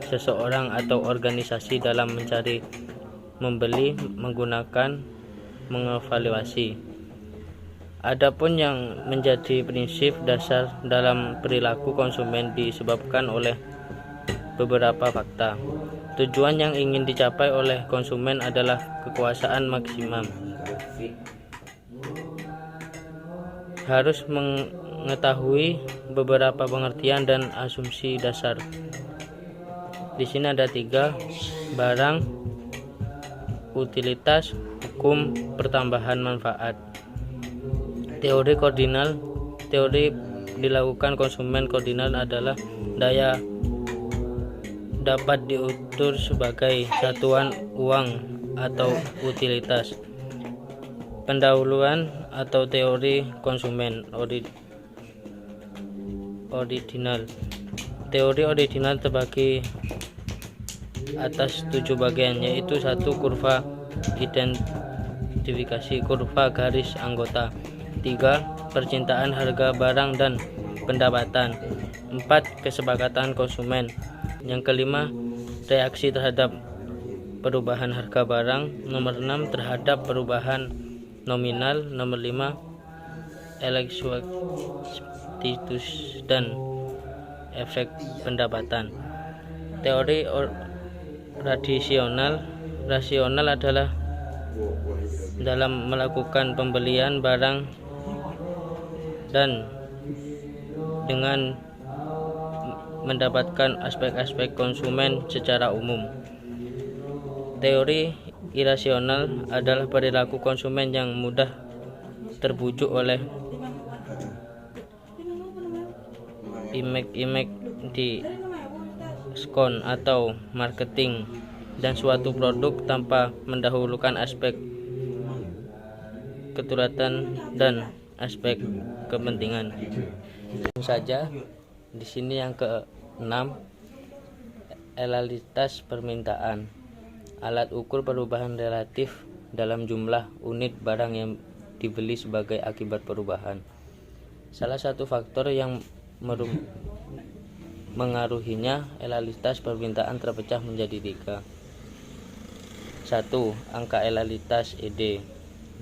seseorang atau organisasi dalam mencari, membeli, menggunakan, mengevaluasi. Adapun yang menjadi prinsip dasar dalam perilaku konsumen disebabkan oleh beberapa fakta. Tujuan yang ingin dicapai oleh konsumen adalah kekuasaan maksimum. Harus mengetahui beberapa pengertian dan asumsi dasar. Di sini ada 3: barang, utilitas, hukum, pertambahan manfaat. Teori koordinal. Teori dilakukan konsumen koordinal adalah daya dapat diukur sebagai satuan uang atau utilitas. Pendahuluan atau teori konsumen ordinal. Teori ordinal terbagi atas 7 bagian, yaitu 1. Kurva identifikasi, kurva garis anggota. 3. Percintaan harga barang dan pendapatan. 4. Kesepakatan konsumen. Yang kelima, reaksi terhadap perubahan harga barang. Nomor 6, terhadap perubahan nominal. Nomor 5, elastisitas dan efek pendapatan. Teori rasional adalah dalam melakukan pembelian barang dan dengan mendapatkan aspek-aspek konsumen secara umum. Teori irasional adalah perilaku konsumen yang mudah terbujuk oleh image-image diskon atau marketing dan suatu produk tanpa mendahulukan aspek keturatan dan aspek kepentingan. Saja di sini yang ke-6, elastisitas permintaan. Alat ukur perubahan relatif dalam jumlah unit barang yang dibeli sebagai akibat perubahan. Salah satu faktor yang mengaruhinya elastisitas permintaan terpecah menjadi 3. 1. Angka elastisitas ED.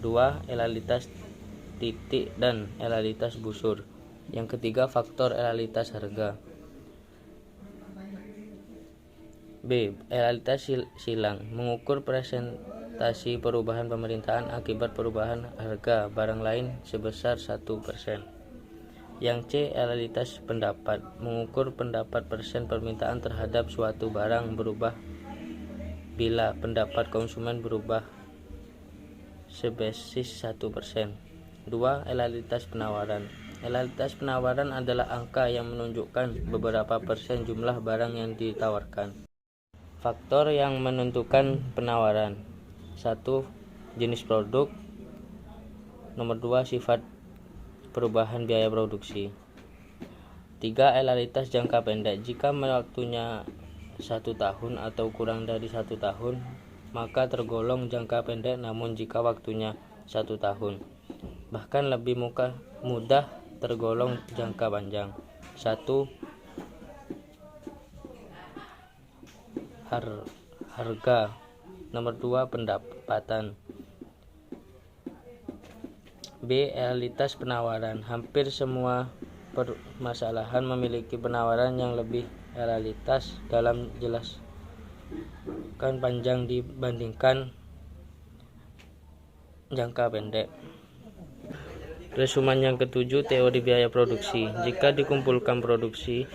2. Elastisitas titik dan elastisitas busur. Yang ketiga, faktor elastisitas harga. B. Elastisitas silang, mengukur presentasi perubahan pemerintahan akibat perubahan harga barang lain sebesar 1%. Yang C. Elastisitas pendapat, mengukur pendapat persen permintaan terhadap suatu barang berubah bila pendapat konsumen berubah sebasis 1%. 2. Elastisitas penawaran. Elastisitas penawaran adalah angka yang menunjukkan beberapa persen jumlah barang yang ditawarkan. Faktor yang menentukan penawaran. 1. Jenis produk. Nomor 2. Sifat perubahan biaya produksi. 3. Elastisitas jangka pendek. Jika waktunya 1 tahun atau kurang dari 1 tahun, maka tergolong jangka pendek, namun jika waktunya 1 tahun, bahkan lebih mudah tergolong jangka panjang. 1. Harga. Nomor 2. Pendapatan. B. Elastisitas penawaran. Hampir semua permasalahan memiliki penawaran yang lebih elastisitas dalam jelaskan panjang dibandingkan jangka pendek. Resumen yang ke-7, teori biaya produksi. Jika dikumpulkan produksi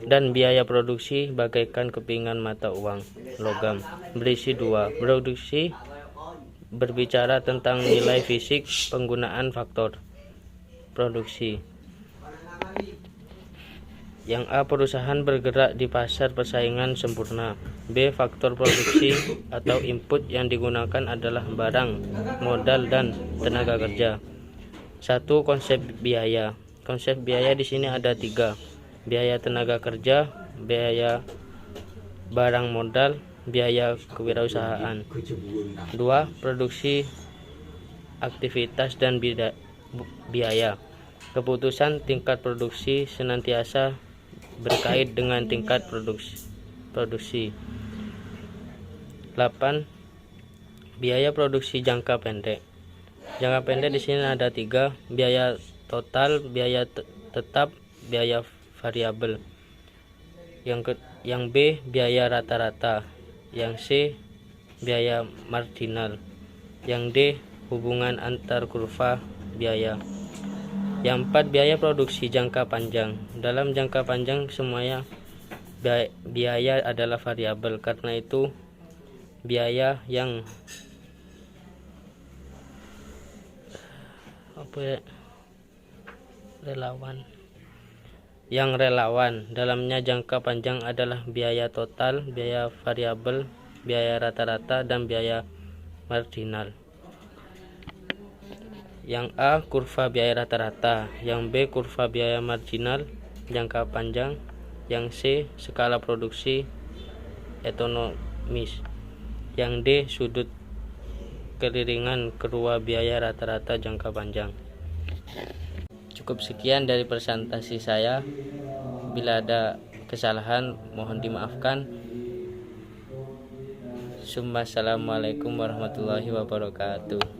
dan biaya produksi bagaikan kepingan mata uang logam berisi 2. Produksi berbicara tentang nilai fisik penggunaan faktor produksi. Yang A. Perusahaan bergerak di pasar persaingan sempurna. B. Faktor produksi atau input yang digunakan adalah barang, modal, dan tenaga kerja. 1. Konsep biaya. Konsep biaya di sini ada 3. Biaya tenaga kerja, biaya barang modal, biaya kewirausahaan. 2. Produksi, aktivitas, dan biaya. Keputusan tingkat produksi senantiasa berkait dengan tingkat produksi. 8. Biaya produksi jangka pendek. Jangka pendek di sini ada 3, biaya total, biaya tetap, biaya variabel. Yang B, biaya rata-rata. Yang C, biaya marginal. Yang D, hubungan antar kurva biaya. Yang 4, biaya produksi jangka panjang. Dalam jangka panjang semuanya biaya adalah variabel, karena itu biaya yang relawan dalamnya jangka panjang adalah biaya total, biaya variabel, biaya rata-rata, dan biaya marginal. Yang A, kurva biaya rata-rata. Yang B, kurva biaya marginal jangka panjang. Yang C, skala produksi ekonomis. Yang D, sudut keliringan kurva biaya rata-rata jangka panjang. Cukup sekian dari presentasi saya. Bila ada kesalahan mohon dimaafkan. Assalamualaikum warahmatullahi wabarakatuh.